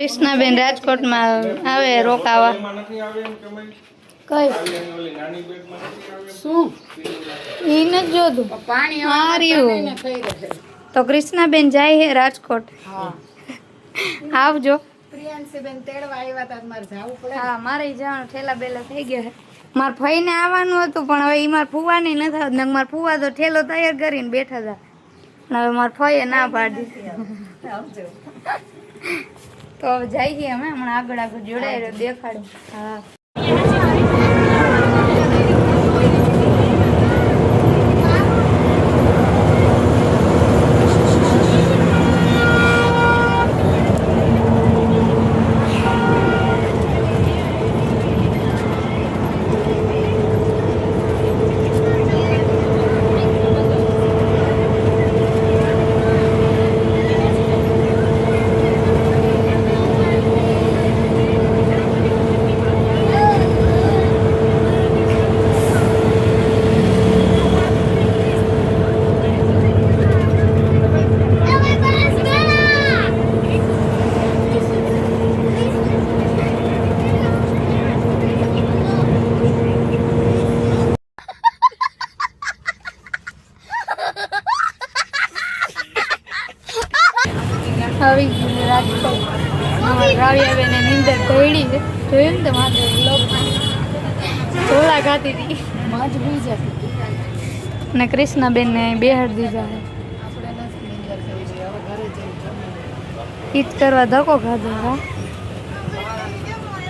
કૃષ્ણાબેન રાજકોટમાં આવે રોકાવા કઈ શું એ નથી જોતું પાણી હાર્યું તો કૃષ્ણાબેન જાય હે રાજકોટ આવજો પ્રિયાંશીબેન તેડવા આવ્યા હતા મારે જવું પડે હા મારે જવાનું ઠેલા બેલા થઈ ગયા મારા ભાઈને આવવાનું હતું પણ હવે એ મારા ફુવાની નથી આવતું મારા ફુવા તો ઠેલો તૈયાર કરીને બેઠા હતા પણ હવે મારા ભાઈએ ના પાડી તો જઈએ અમે હમણાં આગળ જોડાય દેખાડું હા આવી ગયું રાજકોટ રાવિયાબેને નીંદર ધોઈડી છે જોયું ને તમારે ઝોલા ખાતી હતી માજ ભૂઈ જતી અને કૃષ્ણાબેનને બેહાડ દીધા છે ઈજ કરવા ધક્કો ખાધો હા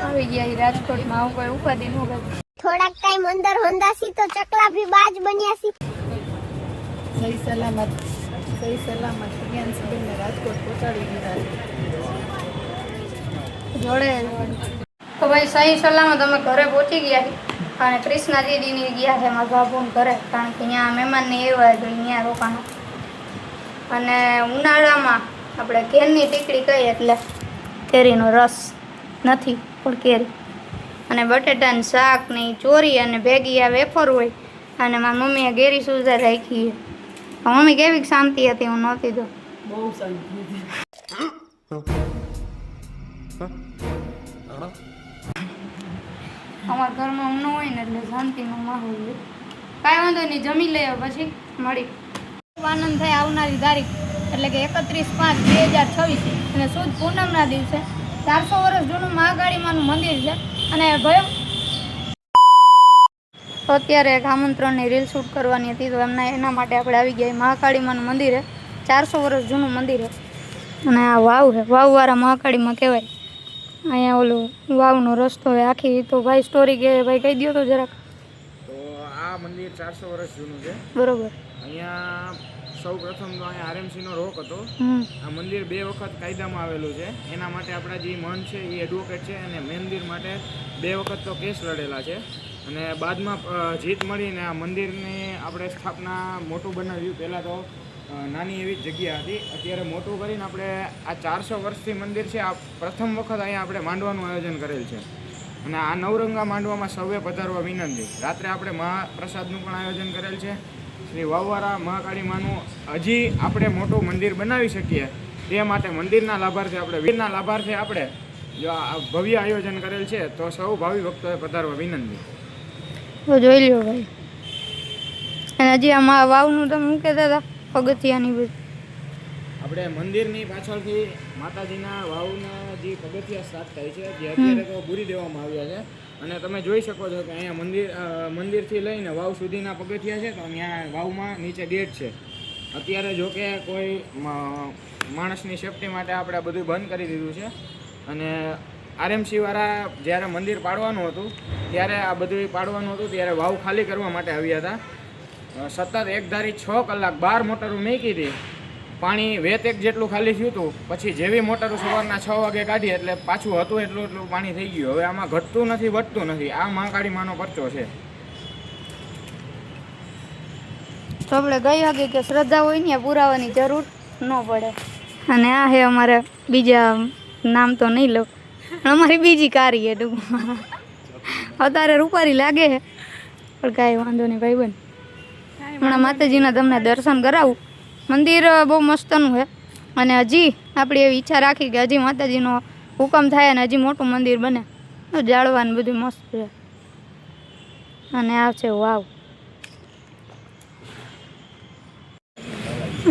આવી ગયા એ રાજકોટમાં આવું કોઈ ઉપાધિ ન કરે થોડાક ટાઈમ અંદર હોંદાસી તો ચકલા ભી બાજ બન્યાસી સહી સલામત પ્રિયાંશીબેનને રાજકોટ પહોંચાડી દીધા જોડે તો ભાઈ સહી સલામત અમે ઘરે પહોંચી ગયા અને કૃષ્ણા દીદીની ગયા છે મારા બાપુને ઘરે કારણ કે અહીંયા મહેમાનને એવા તો અહીંયા રોકાણ અને ઉનાળામાં આપણે કેરની ટીકડી કહીએ એટલે કેરીનો રસ નથી પણ કેરી અને બટેટાનું શાક ને ચોરી અને ભેગી આ વેફર હોય અને મારી મમ્મીએ કેરી સુધાર રાખી મમ્મી કેવી શાંતિ હતી હું નહોતી તો બહુ શાંતિ અમારા ઘરમાં હું ન હોય ને એટલે શાંતિનો માહોલ હોય કાંઈ વાંધો નહીં જમી લે પછી મળી આનંદ થાય આવનારી તારીખ એટલે કે 31/5/2026 અને સુદ પૂનમના દિવસે 400 વર્ષ જૂનું મહાકાળીમાનું મંદિર છે અને ભયો તો અત્યારે એક આમંત્રણની રીલ શૂટ કરવાની હતી તો એના માટે આપણે આવી ગયા મહાકાળીમાનું મંદિર છે 400 વર્ષ જૂનું મંદિર છે અને આ વાવ છે વાવવાળા મહાકાળીમાં કહેવાય અહીંયા ઓલું વાવનો રસ્તો હોય આખી તો ભાઈ સ્ટોરી કે ભાઈ કહી દો તો જરાક તો આ મંદિર 400 વર્ષ જૂનું છે બરોબર અહીંયા સૌ પ્રથમ તો અહીંયા આરએમસીનો રોક હતો આ મંદિર 2 વખત કાયદામાં આવેલું છે એના માટે આપણા જે મન છે એ એડવોકેટ છે અને મંદિર માટે 2 વખત તો કેસ લડેલા છે અને બાદમાં જીત મળીને આ મંદિરની આપણે સ્થાપના મોટું બનાવ્યું પહેલાં તો નાની એવી જગ્યા હતી અત્યારે મોટું કરીને આપણે આ 400 વર્ષથી મંદિર છે આ પ્રથમ વખત અહીંયા આપણે માંડવાનું આયોજન કરેલ છે અને આ નવરંગા માંડવામાં સૌએ પધારવા વિનંતી રાત્રે આપણે મહાપ્રસાદનું પણ આયોજન કરેલ છે શ્રી વાવવાળા મહાકાળીમાનું હજી આપણે મોટું મંદિર બનાવી શકીએ તે માટે મંદિરના લાભાર્થે આપણે જો આ ભવ્ય આયોજન કરેલ છે તો સૌ ભાવિ ભક્તોએ પધારવા વિનંતી તો જોઈ લ્યો ભાઈ અને હજી આમાં વાવનું તમે શું કહેતા હતા પગથિયાની બધું આપણે મંદિરની પાછળથી માતાજીના વાવના જે પગથિયા સ્ટાર્ટ થાય છે જે અત્યારે તો પૂરી દેવામાં આવ્યા છે અને તમે જોઈ શકો છો કે અહીંયા મંદિરથી લઈને વાવ સુધીના પગથિયા છે તો અહીંયા વાવમાં નીચે ગેટ છે અત્યારે જો કે કોઈ માણસની સેફટી માટે આપણે બધું બંધ કરી દીધું છે અને આરએમસીવાળા જ્યારે મંદિર પાડવાનું હતું ત્યારે આ બધું પાડવાનું હતું ત્યારે વાવ ખાલી કરવા માટે આવ્યા હતા સતત એકધારી 6 કલાક 12 મોટરો મૂકી હતી પાણી વેત એક જેટલું ખાલી થયું હતું પછી જેવી મોટરો સવારના 6 વાગે કાઢી એટલે પાછું હતું એટલું પાણી થઈ ગયું હવે આમાં ઘટતું નથી વધતું નથી આ મહાકાળીમાનો પરચો છે તો આપણે ગઈ હતી કે શ્રદ્ધા હોય ને પુરાવાની જરૂર ન પડે અને આ હે અમારે બીજા નામ તો નહીં લો અમારી બીજી કારી છે ટૂંકમાં અત્યારે રૂપારી લાગે છે પણ કાંઈ વાંધો નહીં ભાઈ બન હમણાં માતાજીના તમને દર્શન કરાવું મંદિર બહુ મસ્તનું છે અને હજી આપણી એવી ઈચ્છા રાખી કે હજી માતાજીનો હુકમ થાય અને હજી મોટું મંદિર બને તો જાળવાનું બધું મસ્ત છે. અને આ છે વાવ.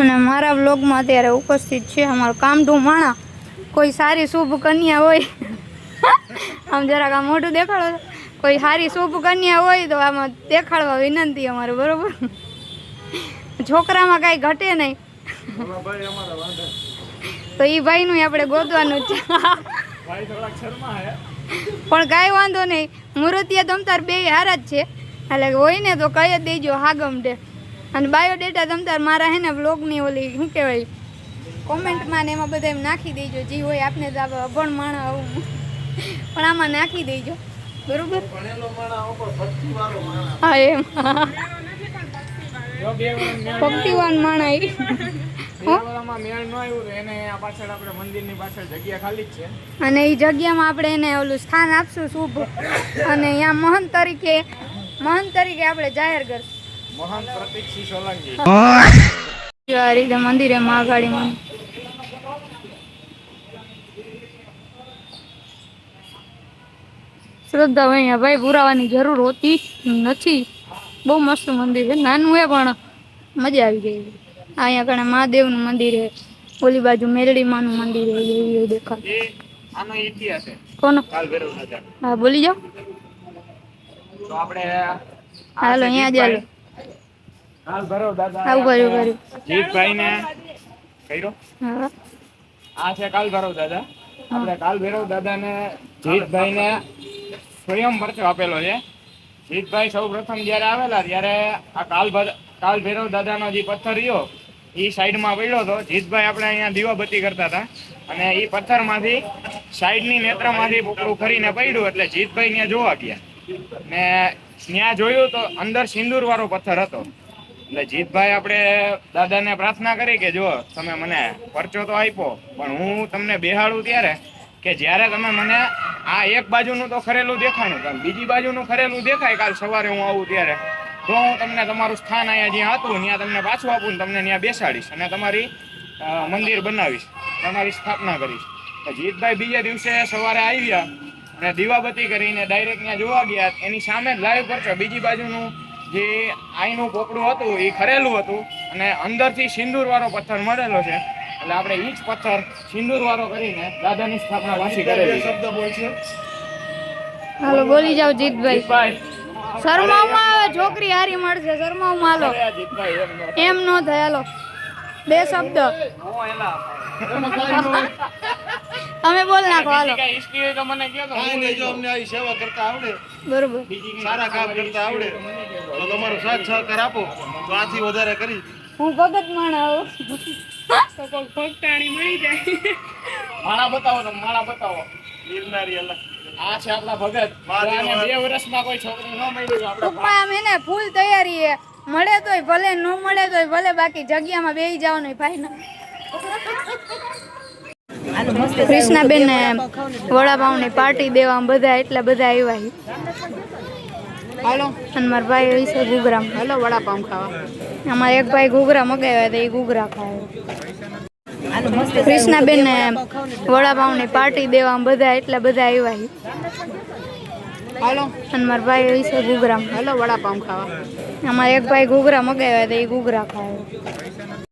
અને મારા વ્લોગમાં અત્યારે ઉપસ્થિત છે અમારું કામઢું માણા. કોઈ સારી શુભ કન્યા હોય આમ જરાક આમ મોઢું દેખાડો, કોઈ સારી શુભ કન્યા હોય તો આમાં દેખાડવા વિનંતી અમારે, બરોબર? છોકરામાં કાંઈ ઘટે નહીં તો એ ભાઈનું આપણે ગોતવાનું જ છે. પણ કાંઈ વાંધો નહીં, મૂર્તિયા તમતાર બે હારા જ છે, એટલે હોય ને તો કહી જ દેજો હા ગમટે. અને બાયોડેટા તમતાર મારા હે ને વ્લોગની ઓલી શું કહેવાય કોમેન્ટમાં ને એમાં બધા એમ નાખી દેજો, જે હોય આપને તો આપણે અભણ માણા આવું પણ આમાં નાખી દેજો, બરોબર? હા એમ ભક્તિવાન માણા એ અને એ જગ્યામાં આપણે એને ઓલું સ્થાન આપશું શુભ, અને અહીંયા મહંત તરીકે આપણે જાહેર કરશું. મહાન પ્રતીકસિંહ સોલંકી. આ રીતે મંદિરે મહાકાળી મંદિર. શ્રદ્ધા અહીંયા ભાઈ પુરાવાની જરૂર હોતી નથી. બહુ મસ્ત મંદિર છે, નાનું છે પણ મજા આવી ગઈ. અહીંયા કણે મહાદેવનું મંદિર છે, ઓલી બાજુ મેલડી માનું મંદિર છે, એ દેખાય. આનો ઇતિહાસ છે. કોનો? કાલ ભૈરવ રાજા. હા બોલી જાઓ. તો આપણે હાલો અહીંયા જ હાલો. કાલ ભૈરવ દાદા આવું કર્યું. જીતભાઈ ને કર્યો. હા આ છે કાલ ભૈરવ દાદા. આપણે કાલ ભૈરવ દાદાને જીતભાઈને સ્વયં પરચો આપેલો છે. જીતભાઈ સૌ પ્રથમ જ્યારે આવેલા ત્યારે આ કાલ ભૈરવ દાદાનો જે પથ્થર રહ્યો એ સાઈડમાં પડ્યો હતો. જીતભાઈ આપણે અહીંયા દીવાબત્તી કરતા હતા અને એ પથ્થરમાંથી સાઈડની નેત્રમાંથી પોકળું ખરીને પડ્યું એટલે જીતભાઈ ત્યાં જોવા ગયા ને ત્યાં જોયું તો અંદર સિંદૂર વાળો પથ્થર હતો. એટલે જીતભાઈ આપણે દાદાને પ્રાર્થના કરી કે જો તમે મને પરચો તો આપ્યો પણ હું તમને બેહાડું ત્યારે કે જ્યારે તમે મને આ એક બાજુનું તો ખરેલું દેખાણું, પણ બીજી બાજુનું ખરેલું દેખાય કાલ સવારે હું આવું ત્યારે, તો હું તમને તમારું સ્થાન અહીંયા જ્યાં હતું ત્યાં તમને પાછું આપું ને તમને ત્યાં બેસાડીશ અને તમારી મંદિર બનાવીશ, તમારી સ્થાપના કરીશ. તો જીતભાઈ બીજે દિવસે સવારે આવ્યા અને દીવાબત્તી કરીને ડાયરેક્ટ ત્યાં જોવા ગયા. એની સામે જ લાઈવ પરચો બીજી બાજુનું જે આઈનું પોપડું હતું એ ખરેલું હતું અને અંદરથી સિંદૂર વાળો પથ્થર મળેલો છે. એટલે આપણે ઈ જ પથ્થર સિંદૂર વાળો કરીને દાદાની સ્થાપના પાછી કરેલી. શબ્દ બોલ છે. હાલો બોલી જાઓ જીતભાઈ. જીતભાઈ શરમાવમાં આવે, છોકરી હારી મળશે, શરમાવમાં હાલો. જીતભાઈ એમ નો થાય, હાલો બે શબ્દ તમે બોલ નાખો, હાલો. હિસ્ટ્રી હોય તો મને કહો તો જો અમને આવી સેવા કરતા આવડે, બરોબર. સારા કામ કરતા આવડે તો તમારો સાથ સહકાર આપો તો આથી વધારે કરી. હું ભગત માણા આવું માળા બતાવો તો માળા બતાવો. ગિરનારી અલગ. આ છે આપણા ભગત. આને 2 વર્ષમાં કોઈ છોકરી ન મળી તો આપણે ટૂંકમાં આમ એને ફૂલ તૈયારી છે, મળે તોય ભલે, ન મળે તોય ભલે, બાકી જગ્યામાં બેસી જવાનું ફાઈનલ. કૃષ્ણાબેન ને વડાપાવની પાર્ટી દેવા બધા એટલા બધા આવ્યા છે. હાલો અને મારા ભાઈ હોય છે ઘૂઘરા. હાલો વડાપાવ ખાવા. અમારે એક ભાઈ ઘૂઘરા મગાવ્યા હતા, એ ઘૂઘરા ખાય. કૃષ્ણાબેન ને વડાપાવની પાર્ટી દેવા બધા એટલા બધા આવ્યા છે. હાલો અને મારા ભાઈ હોય છે ઘૂઘરા. હાલો વડાપાવ ખાવા. અમારે એક ભાઈ ઘૂઘરા મગાવ્યા હતા, એ ઘૂઘરા ખાય.